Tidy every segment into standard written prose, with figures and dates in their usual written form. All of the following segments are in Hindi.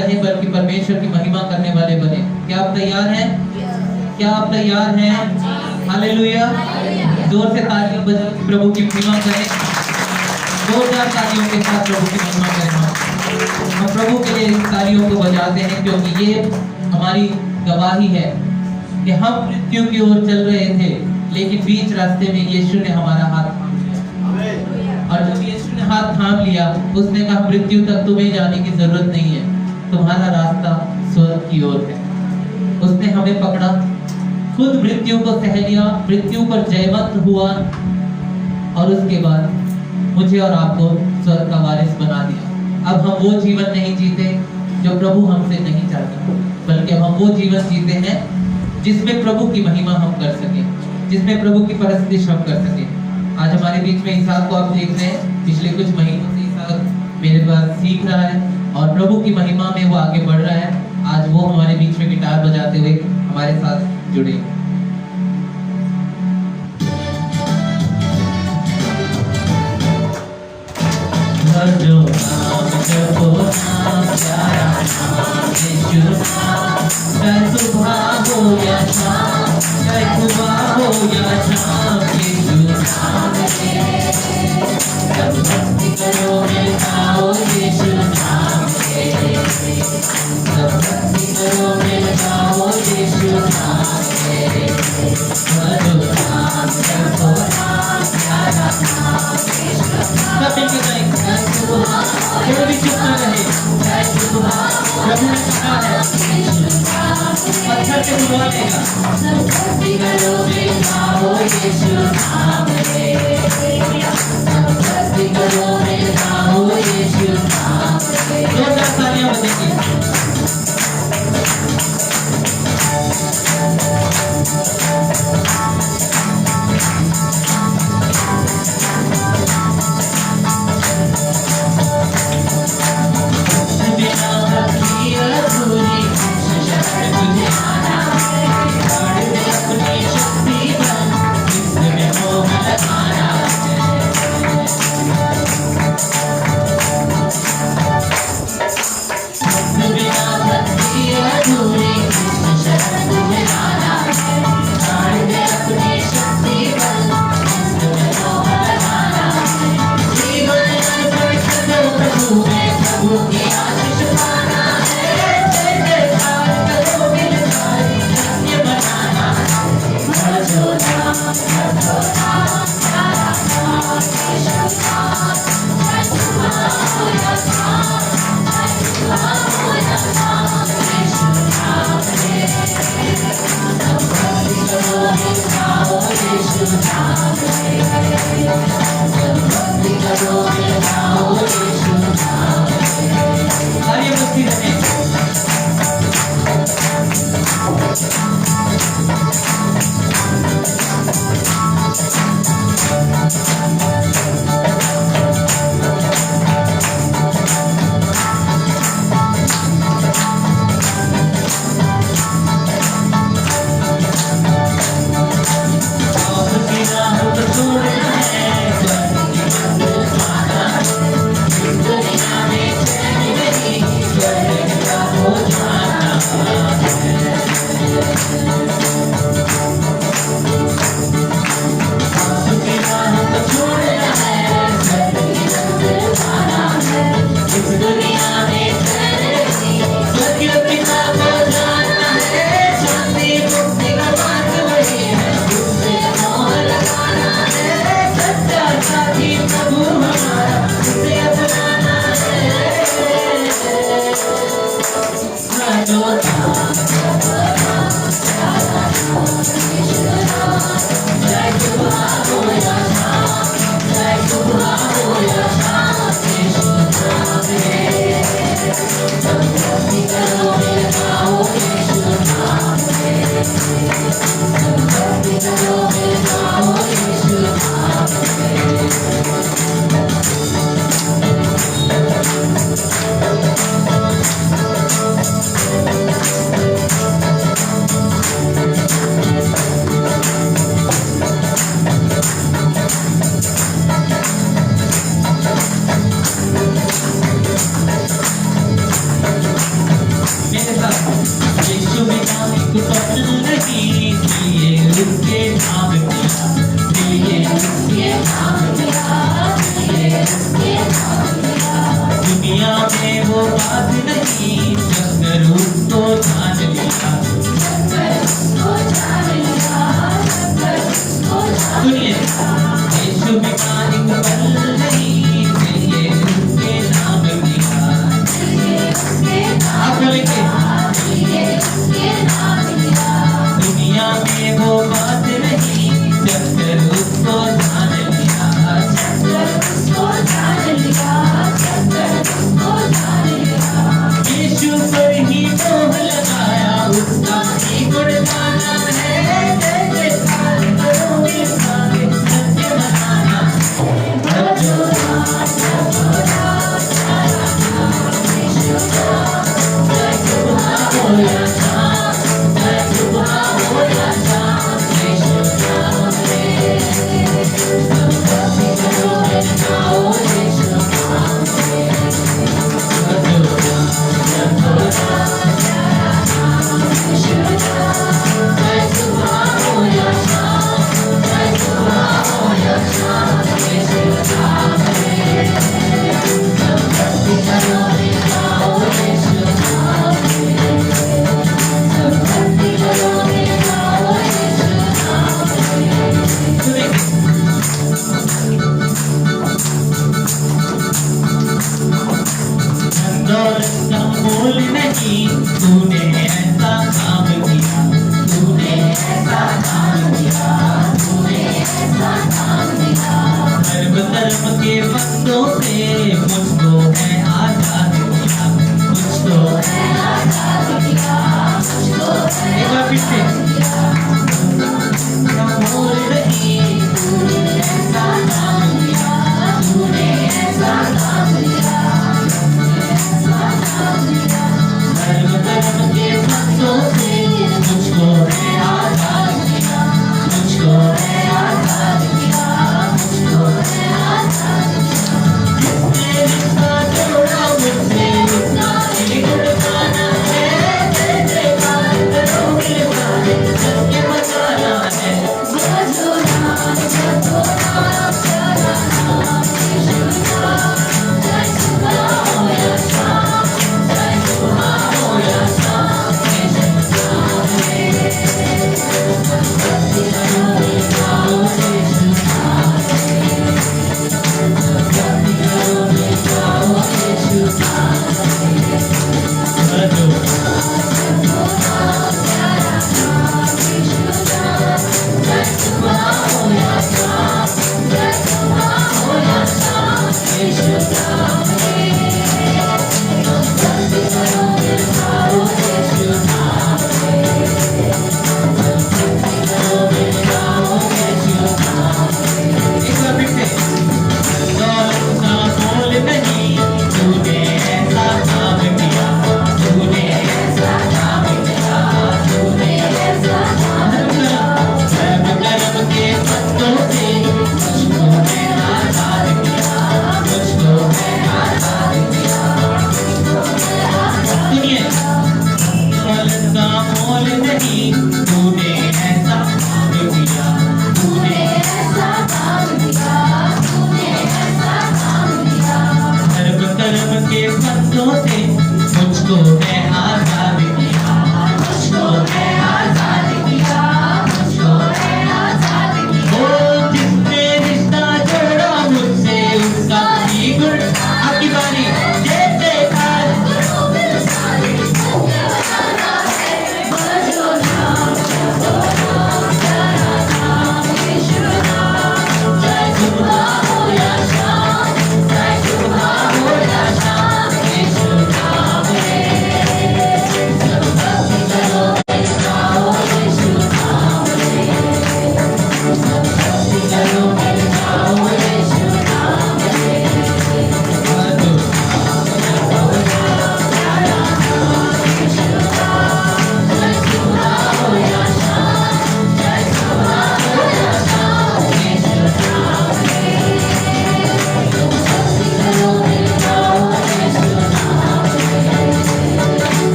नहीं बल्कि परमेश्वर की महिमा करने वाले बने। क्या आप तैयार हैं? क्या आप तैयार हैं? हालेलुया। जोर से तालियां बजा के प्रभु की महिमा करें। जोरदार तालियों के साथ प्रभु की महिमा करें। हम प्रभु के लिए इस तालियों को बजाते हैं क्योंकि ये हमारी गवाही है कि हम मृत्यु की ओर चल रहे थे, लेकिन बीच रास्ते में यीशु ने हमारा हाथ थाम लिया। और जब यीशु ने हाथ थाम लिया, उसने कहा मृत्यु तक तुम्हें जाने की जरूरत नहीं है, तुम्हारा रास्ता स्वर्ग की ओर है। उसने हमें पकड़ा, खुद मृत्यु को सह लिया, मृत्यु पर जयवंत हुआ और उसके बाद मुझे और आपको स्वर्ग का वारिस बना दिया। अब हम वो जीवन नहीं जीते जो प्रभु हमसे नहीं चाहता, बल्कि हम वो जीवन जीते हैं जिसमें प्रभु की महिमा हम कर सके, जिसमें प्रभु की परस्तिश हम कर सके। आज हमारे बीच में इसहाक को आप देख रहे हैं, पिछले कुछ महीनों से इसहाक मेरे पास सीख रहा है और प्रभु की महिमा में वो आगे बढ़ रहा है। आज वो हमारे बीच में गिटार बजाते हुए हमारे साथ जुड़े। जो नाम जपो नाम प्यारा नाम यीशु नाम, चाहे सुबह हो या शाम, चाहे सुबह हो या शाम, यीशु नाम है। जब भक्ति करो मेरे गाओ यीशु नाम है। जब भक्ति करो मेरे गाओ यीशु नाम है। जो नाम जपो नाम प्यारा नाम यीशु नाम। सब मिलकर गाएंगे। कोई भी चुप ना रहे। प्रभु ने कहा है पत्थर से बुलवा देगा। भक्ति करो मेरे गाओ यीशु नाम है। भक्ति करो मेरे गाओ यीशु नाम है। जोरदार तालियां बजेंगी। नहीं जब रूप को जान लिया। सुनिए, यीशु बिना एक पल नहीं, चलिए उसके नाम लिया। आप बोलेंगे दुनिया में वो बात नहीं जब उसको जान लिया। यीशु पर ही मोह लगाया, उसका ही गुण गाना है। जय जयकार करोगे सारे सत्य मनाना। बोल नहीं, तूने ऐसा काम किया, तूने ऐसा काम किया, तूने ऐसा काम किया। धर्म धर्म के बंदों से मुझको है आजाद किया, मुझको है आजाद किया, मुझको है। एक बार फिर से बोल नहीं, तूने ऐसा काम किया, तूने ऐसा काम किया। धर्म धर्म के बंदों से मुझको है आजाद किया, मुझको है आजाद किया, मुझको है आजाद किया। जिसने रिश्ता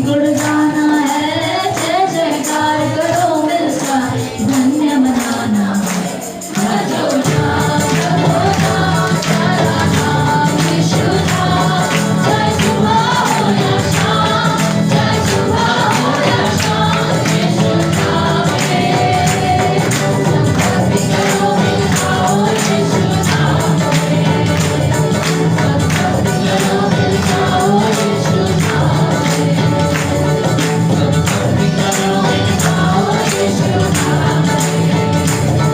गुण गाना है, जय जयकार करो मिलकर, धन्य मनाना है। भजो नाम प्रभु नाम, प्यारा नाम यीशु नाम, जय सुबह हो या शाम, जय सुबह हो या शाम, यीशु नाम है। संकल्प करो मिल जाओ यीशु नाम है, संकल्प करो मिल जाओ यीशु नाम है, संकल्प करो मिल जाओ यीशु नाम है,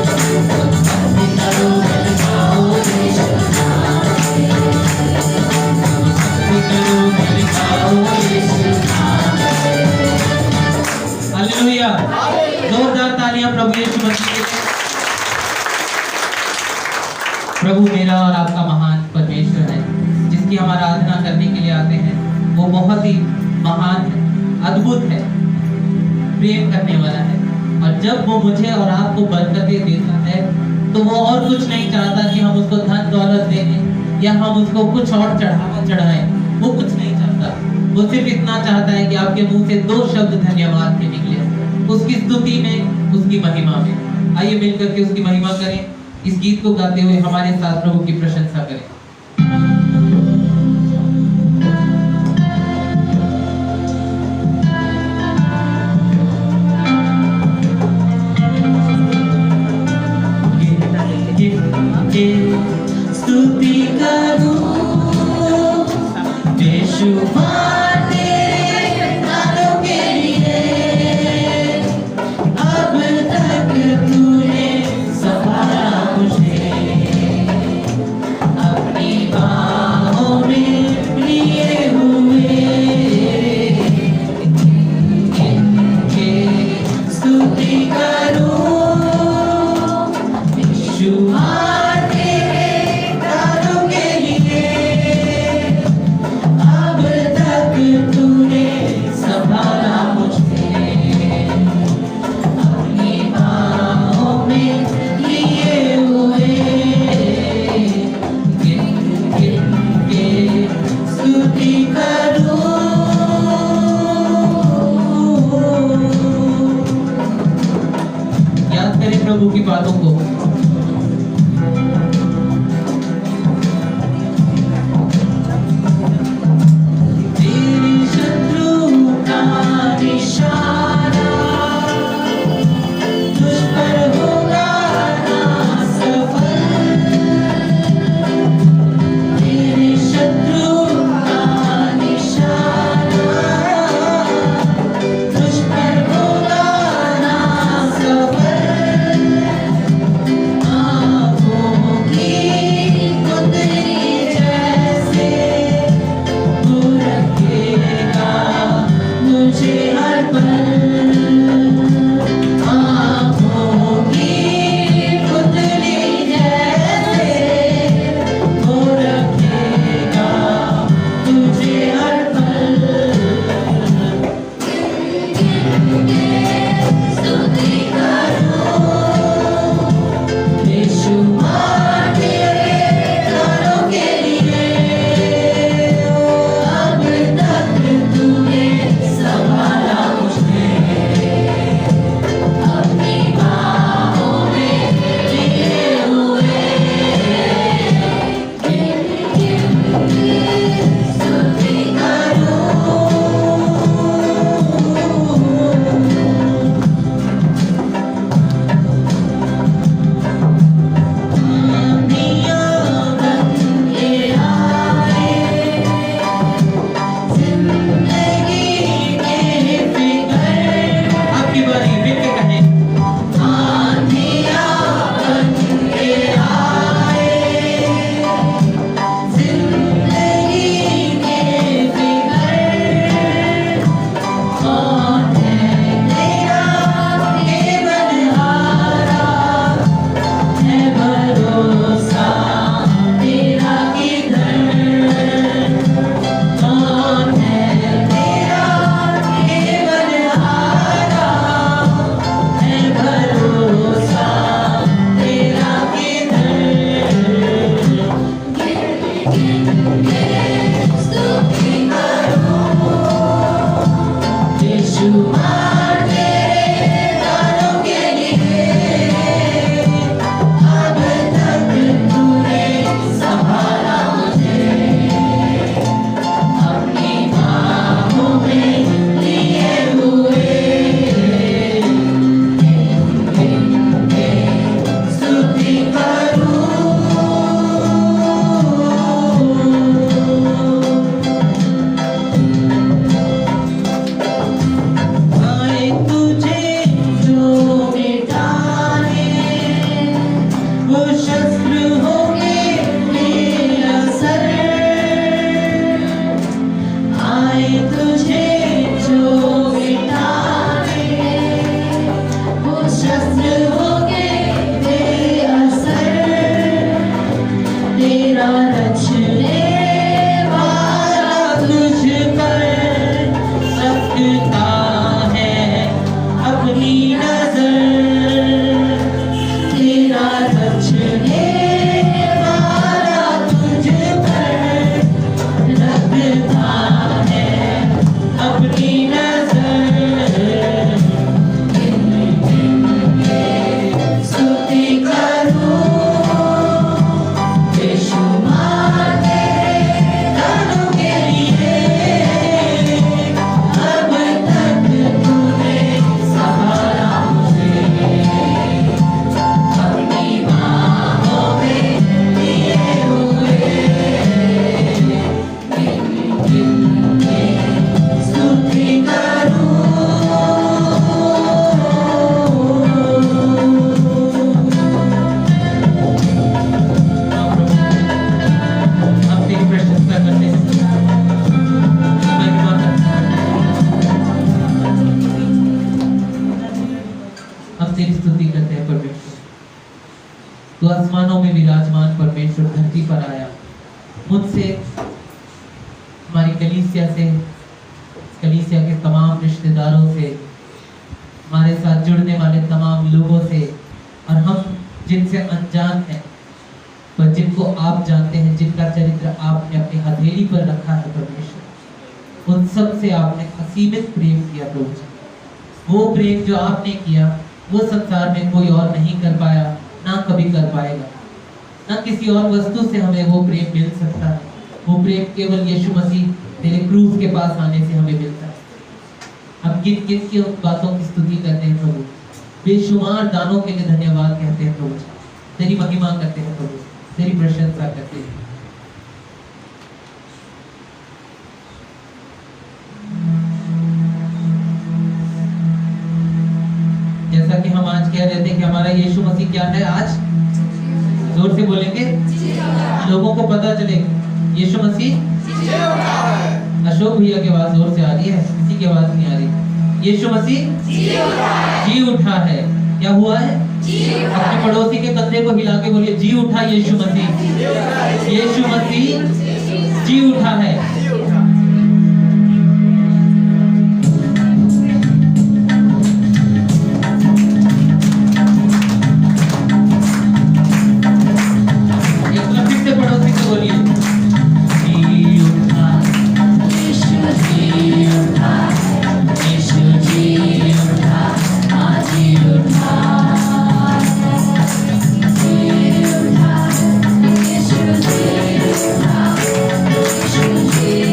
संकल्प करो मिल जाओ यीशु नाम है, संकल्प करो मिल जाओ यीशु नाम है। हालेलुया। जोरदार तालियां प्रभु यीशु मसीह के लिए। प्रभु मेरा और आपका महान परमेश्वर है, जिसकी हम आराधना करने के लिए आते हैं। वो बहुत ही महान है, अद्भुत है, प्रेम करने वाला है। और जब वो मुझे और आपको बरकतें देता है तो वो और कुछ नहीं चाहता कि हम उसको धन दौलत दें या हम उसको कुछ और चढ़ावा चढ़ाएं। वो कुछ नहीं चाहता, वो सिर्फ इतना चाहता है कि आपके मुंह से 2 शब्द धन्यवाद के निकले, उसकी स्तुति में, उसकी महिमा में। आइए मिलकर के उसकी महिमा करें। इस गीत को गाते हुए हमारे साथ प्रभु की प्रशंसा करें। स्तुति करूं यीशु प्रभु की बातों को। तेरी शत्रु का निशाना तुझ पर होगा ना सफल। तेरे शत्रु का निशाना तुझ पर होगा ना सफल। कलीसिया से, कलीसिया के तमाम रिश्तेदारों से, हमारे साथ जुड़ने वाले तमाम लोगों से, और हम जिनसे अनजान हैं पर जिनको आप जानते हैं, जिनका चरित्र आपने अपनी हथेली पर रखा है परमेश्वर, उन सब से आपने असीमित प्रेम किया प्रभु। वो प्रेम जो आपने किया वो संसार में कोई और नहीं कर पाया, ना कभी कर पाएगा, ना किसी और वस्तु से हमें वो प्रेम मिल सकता है। वो प्रेम केवल यीशु मसीह तेरे क्रूस के पास आने से हमें मिलता है। हम किन किन की उन बातों की स्तुति करते हैं प्रभु, बेशुमार दानों के लिए धन्यवाद कहते हैं प्रभु, तेरी महिमा करते हैं प्रभु, तेरी प्रशंसा करते हैं। जैसा कि हम आज कह रहे थे कि हमारा यीशु मसीह क्या है, आज जोर से बोलेंगे, लोगों को पता चले यीशु मसीह। अशोक भैया की आवाज जोर से आ रही है, किसी की आवाज नहीं आ रही। यीशु मसीह जी उठा है। क्या हुआ है? अपने पड़ोसी के कंधे को हिला के बोलिए, जी उठा यीशु मसीह। यीशु मसीह जी उठा है। एक बार फिर से पड़ोसी को बोलिए, जी उठा, यीशु जी उठा, यीशु जी उठा, हाँ जी उठा, जी उठा, यीशु जी उठा, यीशु जी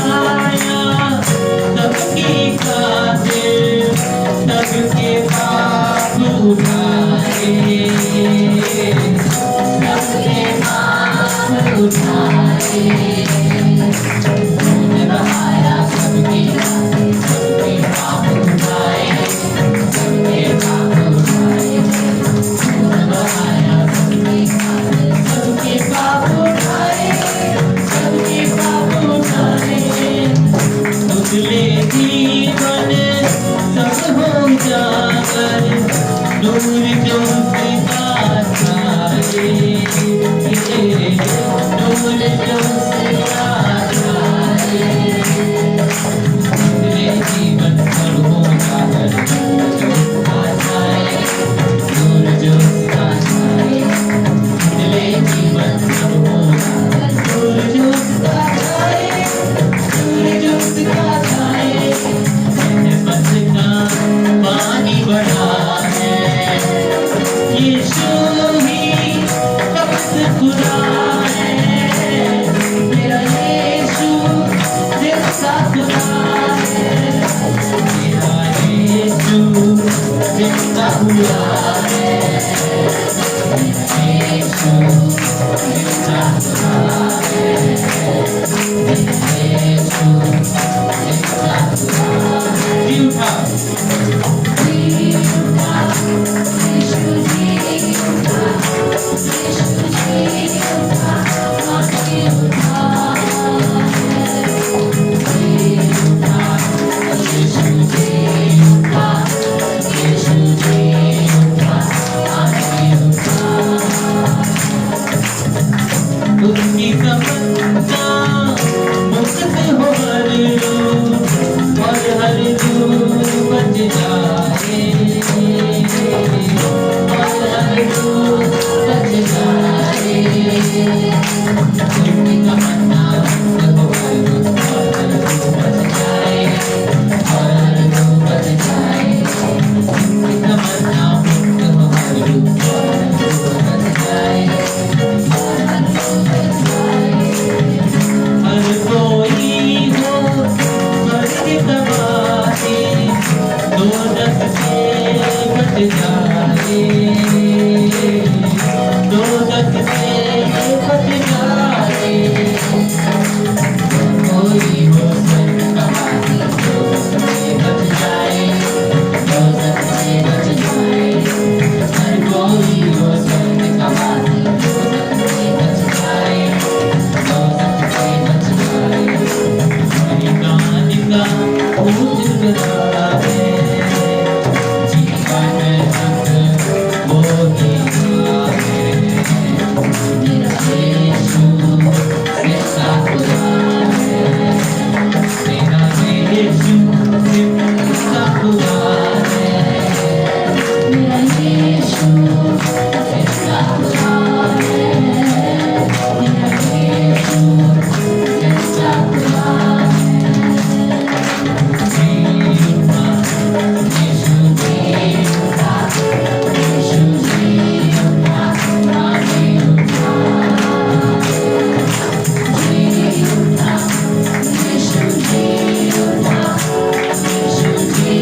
छाया सबकी खातिर सबके पाप उठाए, सबके पाप उठाए। तूने बहाया सबके पाप उठाए, सबके पाप उठाए। तूने बहाया सबके पाप उठाए, सबके पाप उठाए। तुझले जीवन सब हो जाकर नूर जो उसका छाए, नूर जो उसका छाए। तुझले जीवन सब हो जाकर नूर जो उसका छाए, नूर जो उसका छाए। तुझले जीवन सब हो जाकर नूर जो उसका छाए, नूर जो उसका छाए। रहमत का पानी बढ़ा है, यीशु ही वक्त खुदा है। मेरा यीशु दिल का खुदा है, मेरा यीशु दिल का खुदा है। मेरा यीशु दिल का खुदा है, मेरा यीशु दिल का खुदा है। जी उठा, उसकी तमन्ना मुक्त हो हर रूह और हर रूह बच जाए, और हर रूह बच जाए। उसकी तमन्ना मुक्त हो हर रूह और हर रूह बच जाए, और हर रूह बच जाए। उसकी तमन्ना मुक्त हो हर रूह और हर रूह बच जाए। हर कोई हो स्वर्ग तबाही, दोज़ख से बच जाए, दोज़ख से बच जाए। कोई हो स्वर्ग तबाही, दोज़ख से बच जाए, दोज़ख से बच जाए। हर कोई हो स्वर्ग तबाही, दोज़ख से बच जाए, दोज़ख से बच जाए। बलिदान का उजला है, जीवन तक वो ही है। मेरा यीशु सच्चा खुदा है, मेरा यीशु सच्चा खुदा है। मेरा यीशु सच्चा खुदा है, मेरा यीशु सच्चा खुदा है। जी उठा, यीशु जी उठा, यीशु जी उठा, आगे उठा। जी उठा, यीशु जी उठा, यीशु जी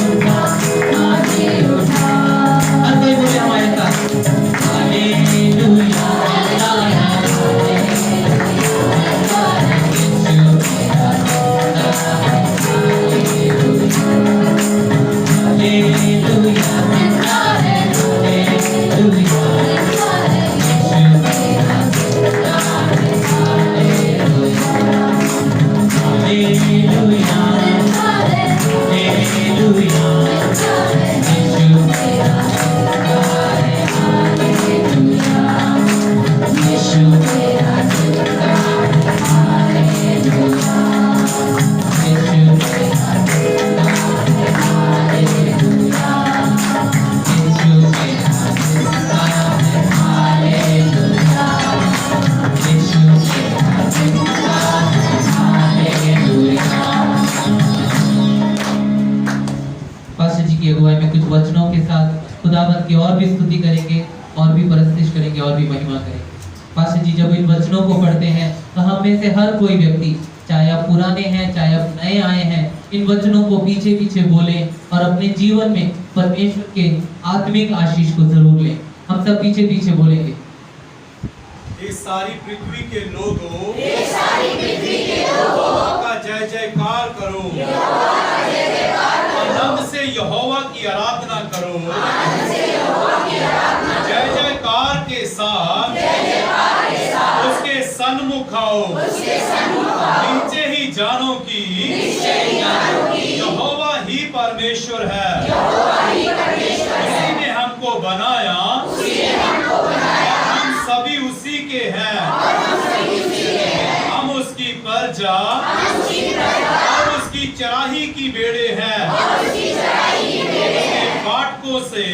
उठा, आगे उठा। हर कोई बोले हमारे साथ, हालेलुया, की अगुवाई में कुछ वचनों के साथ खुदावंद की और भी स्तुति करेंगे और भी परस्तिश करेंगे और भी महिमा करेंगे। पास्टर जी जब इन वचनों को पढ़ते हैं तो हम में से हर कोई व्यक्ति चाहे आप पुराने हैं, चाहे आप नए आए हैं, इन वचनों को पीछे पीछे बोलें और अपने जीवन में परमेश्वर के आत्मिक आशीष को जरूर लें। हम सब पीछे पीछे बोलेंगे। इस सारी पृथ्वी के लोगों यहोवा का जय जयकार करो, आनंद से यहोवा की आराधना करो, जय जयकार के साथ उसके सन्मुख आओ, नीचे ही जानो कि यहोवा ही परमेश्वर है, उसी ने हमको बनाया, हम सभी उसी के हैं, हम उसकी प्रजा और उसकी चराही की भेड़ें हैं, उसके फाटकों से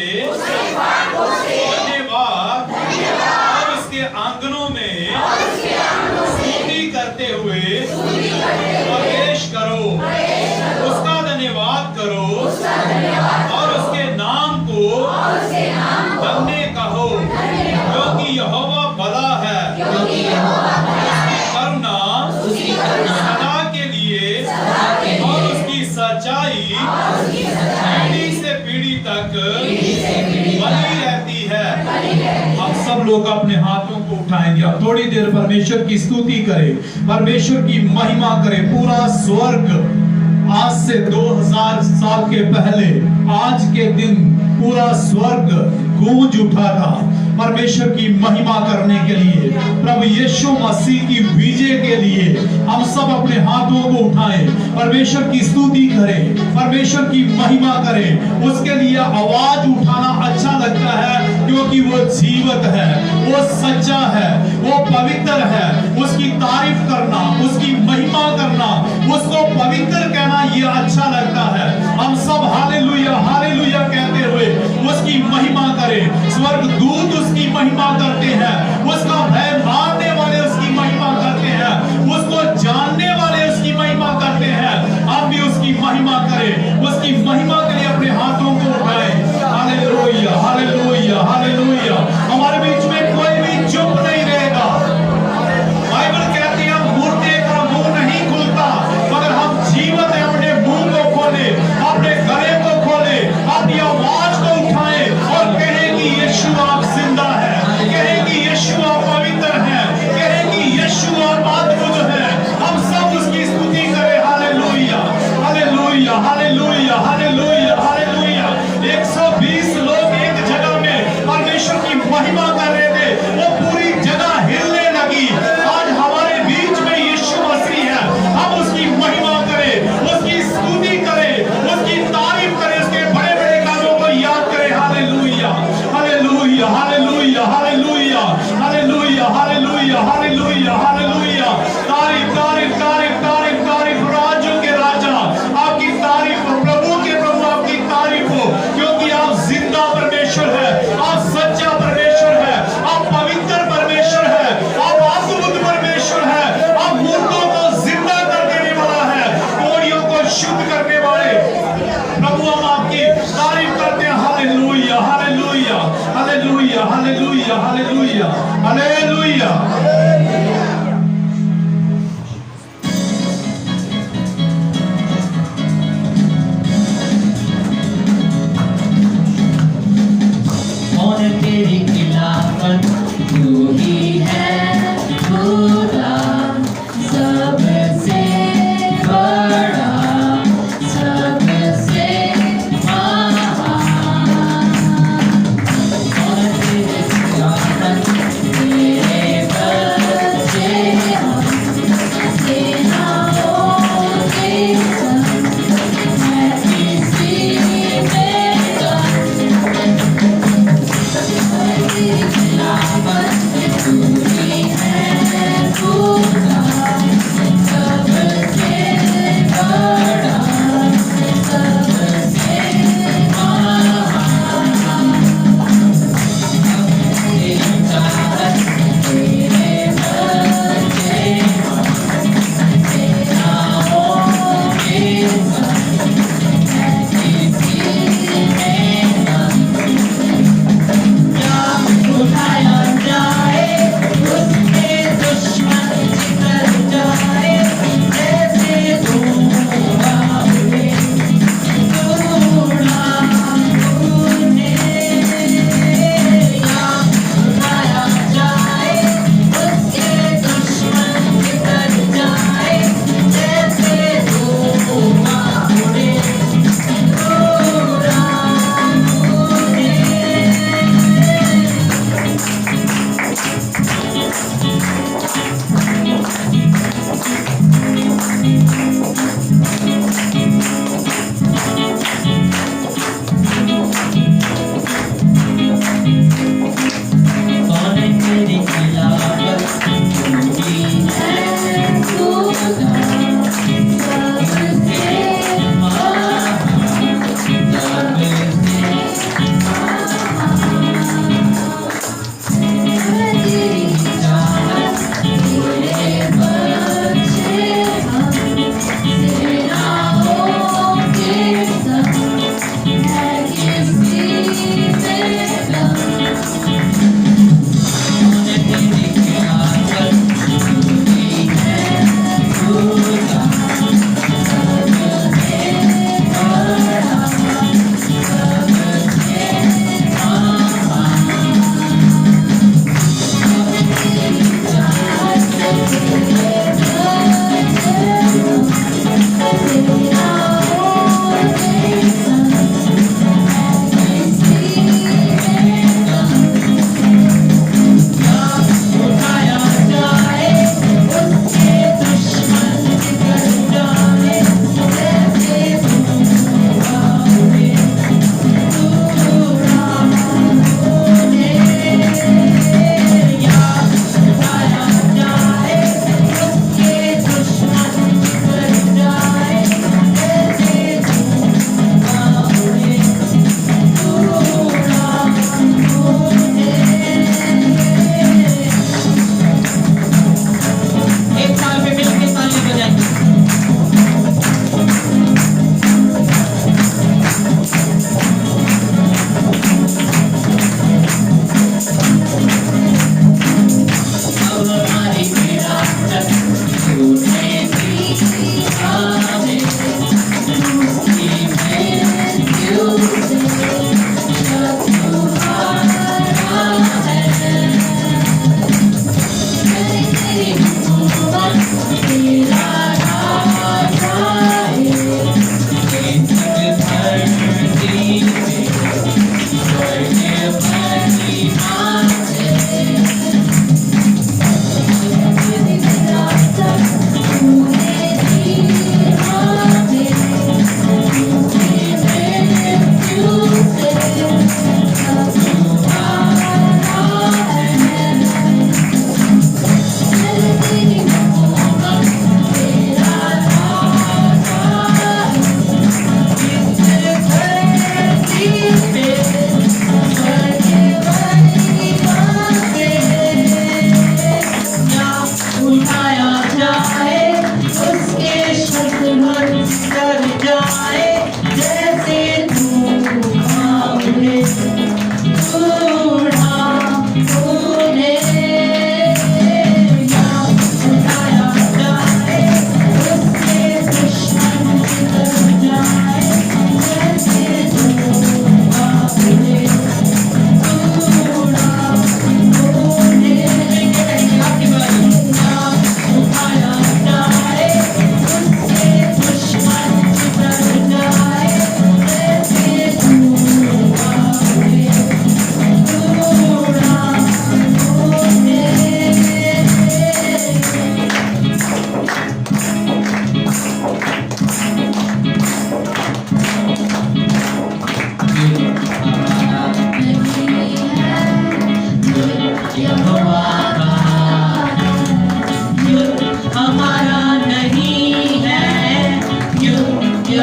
धन्यवाद और उसके आंगनों में स्तुति करते हुए प्रवेश करो, उसका धन्यवाद करो और उसके नाम को धन्य कहो, क्योंकि यहोवा भला है, उसकी करुणा सदा के लिए और उसकी सच्चाई पीढ़ी से पीढ़ी तक बनी रहती है। हम सब लोग अपने हाथों को उठाएंगे, अब थोड़ी देर परमेश्वर की स्तुति करें, परमेश्वर की महिमा करें। पूरा स्वर्ग आज से 2000 साल के पहले आज के दिन पूरा स्वर्ग गूंज उठा था परमेश्वर की महिमा करने के लिए, प्रभु यीशु मसीह की विजय के लिए। हम सब अपने हाथों को उठाएं, परमेश्वर की स्तुति करें, परमेश्वर की महिमा करें। उसके लिए आवाज उठाना अच्छा लगता है क्योंकि वो जीवित है, वो सच्चा है, वो पवित्र है। उसकी तारीफ करना, उसकी महिमा करना, उसको पवित्र कहना ये अच्छा लगता है। हम सब हालेलुया हालेलुया कहते हुए उसकी महिमा करें। स्वर्ग दूत उसकी महिमा करते हैं, उसका भय मानने वाले उसकी महिमा करते हैं, उसको जानने वाले उसकी महिमा करते हैं। आप भी उसकी महिमा करें, उसकी महिमा के लिए अपने हाथों को उठाएं। Hallelujah hallelujah hallelujah. हमारे बीच में कोई भी चुप नहीं रहेगा। बाइबल कहती है मुर्दे का मुंह नहीं खुलता, मगर हम जीवित हैं। अपने मुंह को खोले, अपने गले को खोले, अपनी आवाज को उठाएं और कहें कि यीशु आप जिंदा है, कहें कि यीशु आप पवित्र हैं, कहें कि यीशु आप अद्भुत हैं। हम सब उसकी स्तुति करें। Hallelujah hallelujah hallelujah hallelujah hallelujah. 120 लोग एक जगह में परमेश्वर की महिमा कर रहे थे, वो पूरी जगह हिलने लगी। आज हमारे बीच में यीशु मसीह है, हम उसकी महिमा करें, उसकी स्तुति करें, उसकी तारीफ करें, उसके बड़े बड़े कामों को याद करें। Hallelujah hallelujah hallelujah hallelujah hallelujah hallelujah hallelujah hallelujah. तारीफ तारीफ तारीफ तारीफ तारीफ। राजों के राजा आपकी तारीफ हो, प्रभु के प्रभु आपकी तारीफ हो, क्योंकि आप जिंदा परमेश्वर है, आप सच्चा परमेश्वर है, आप पवित्र परमेश्वर है, आप अद्भुत परमेश्वर है, आप मुर्दों को जिंदा कर देने वाला है, कोड़ियों को शुद्ध करने वाले प्रभु। हम आपकी तारीफ करते हैं। Hallelujah hallelujah hallelujah hallelujah hallelujah hallelujah. कौन तेरी खिलाफत तू ही है, खुदा सबसे बड़ा, सबसे महान। कौन तेरी खिलाफत तेरे बच्चे हम, सेनाओं के संग मैं किसी में का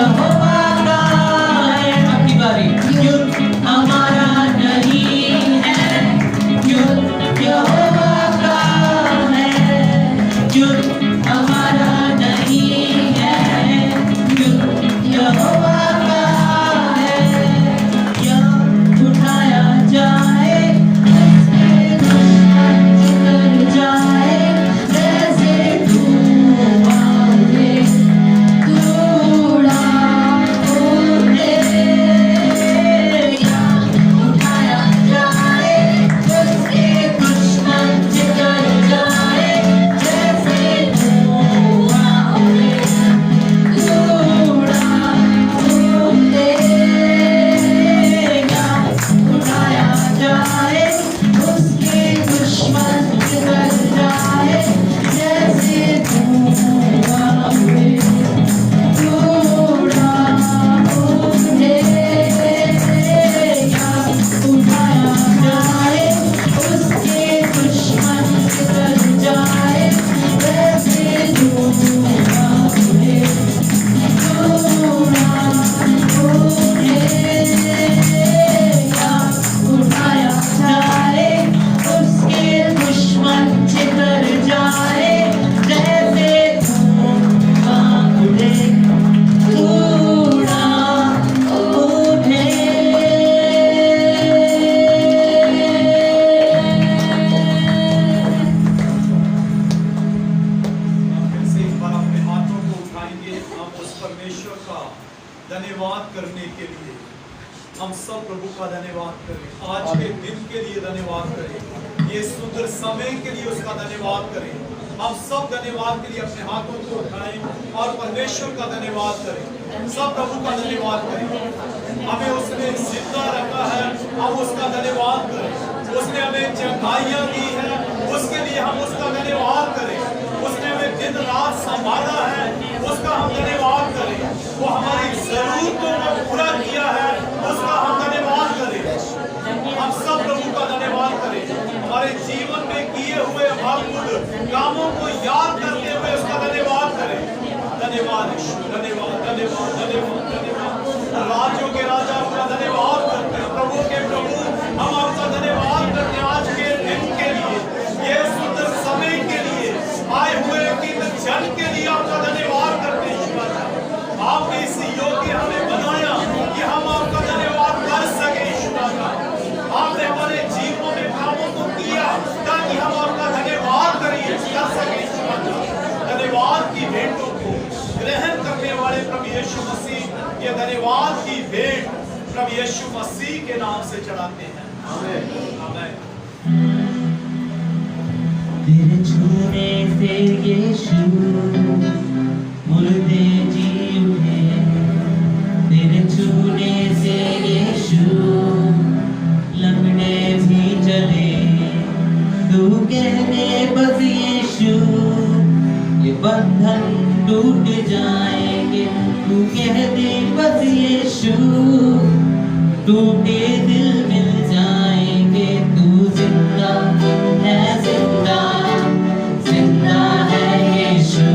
यहोवा का है। आपकी बारी। युद्ध हमारा नहीं है, युद्ध यहोवा का है। युद्ध हमारा नहीं है, युद्ध यहोवा का है। या उठाया जाए, उसके दुश्मन निकल जाए, जैसे धुआं उड़े, धूड़ा उड़े। या उठाया जाए, उसके दुश्मन निकल जाए, जैसे धुआं उड़े, धूड़ा उड़े। या उठाया जाए, उसके दुश्मन निकल जाए, जैसे धुआं उड़े, धूड़ा उड़े। या उठाया जाए, उसके दुश्मन निकल जाए, जैसे धुआं उड़े, धूड़ा उड़े। या उठाया जाए, उसके दुश्मन छितर जाए, जैसे धुआं उड़े, धूड़ा उड़े। फिर से एक बार अपने हाथों को उठाएंगे, हम उस परमेश्वर का धन्यवाद करने के लिए हम सब प्रभु का धन्यवाद करें। आज के दिन के लिए धन्यवाद करें, ये सुंदर समय के लिए उसका धन्यवाद करें। हम सब धन्यवाद के लिए अपने हाथों को उठाएं और परमेश्वर का धन्यवाद करें, सब प्रभु का धन्यवाद करें। हमें उसने जिंदा रखा है, हम उसका धन्यवाद करें। उसने हमें जगहाइयाँ दी है, उसके लिए हम उसका धन्यवाद करें। उसने हमें दिन रात संभाला है, उसका हम धन्यवाद करें। वो हमारी जरूरतों को पूरा किया है, उसका हम धन्यवाद करें। हम सब प्रभु का धन्यवाद करें। हमारे जीवन में किए हुए अद्भुत कामों को याद करते हुए उसका धन्यवाद करें। धन्यवाद यीशु, धन्यवाद, धन्यवाद, धन्यवाद, धन्यवाद। राजों के राजा आपका धन्यवाद करते हैं, प्रभु के प्रभु हम आपका धन्यवाद करते हैं। आज के दिन के लिए, ये सुंदर समय के लिए, आए हुए जन के लिए आपका धन्यवाद करते हैं। यीशु राजा, आपने इस योग्य हमें बनाया कि हम आपका धन्यवाद कर सके। यीशु राजा, आपने हमारे जीवनों में कामों को किया ताकि हम आपका धन्यवाद कर सके। यीशु राजा, धन्यवाद की भेंटों को ग्रहण करने वाले प्रभु यीशु मसीह, ये धन्यवाद की भेंट प्रभु यीशु मसीह के नाम से चढ़ाते हैं। आमीन, आमीन। तेरे छूने से यीशु मुर्दे जी उठे, तेरे छूने से यीशु लंगड़े भी चले। तू कह दे बस यीशु, ये बंधन टूट जाएंगे। तू कह दे बस यीशु, टूटे दिल मिल जाएंगे। तू जिंदा है, जिंदा जिंदा है यीशु।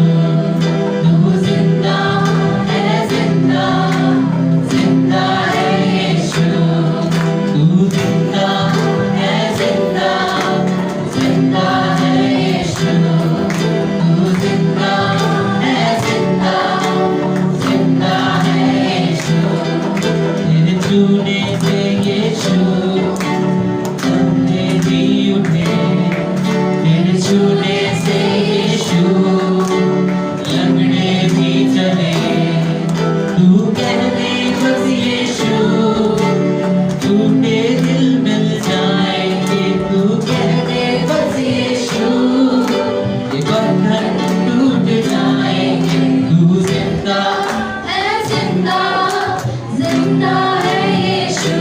तू जिंदा है, जिंदा जिंदा है यीशु। तू जिंदा है, जिंदा जिंदा है यीशु। तू जिंदा है, जिंदा जिंदा है यीशु। तेरे छूने से यीशु बंदे जी उठे, तेरे छूने से यीशु लंगड़े भी चले। तू कह दे बस यीशु, टूटे दिल मिल जाएंगे। तू कह दे बस यीशु, ये बंधन टूट जाएंगे। तू जिंदा है, जिंदा जिंदा है यीशु।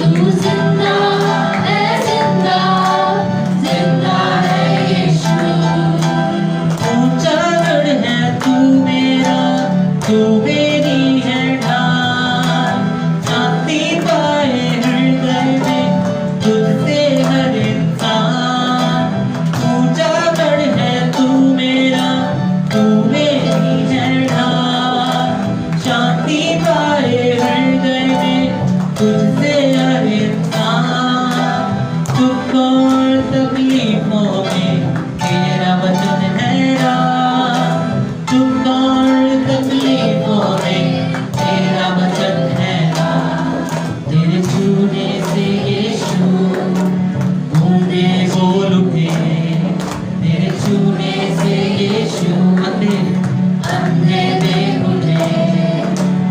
तू जिंदा है, जिंदा जिंदा है यीशु। ऊंचा गढ़ है तू मेरा, तू मेरी है ढाल। शांति पाए हृदय में तुझसे हर इंसान। ऊंचा गढ़ है तू मेरा, तू मेरी है ढाल।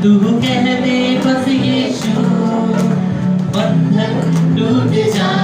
तू कह दे बस यीशु बंधन टूट जाए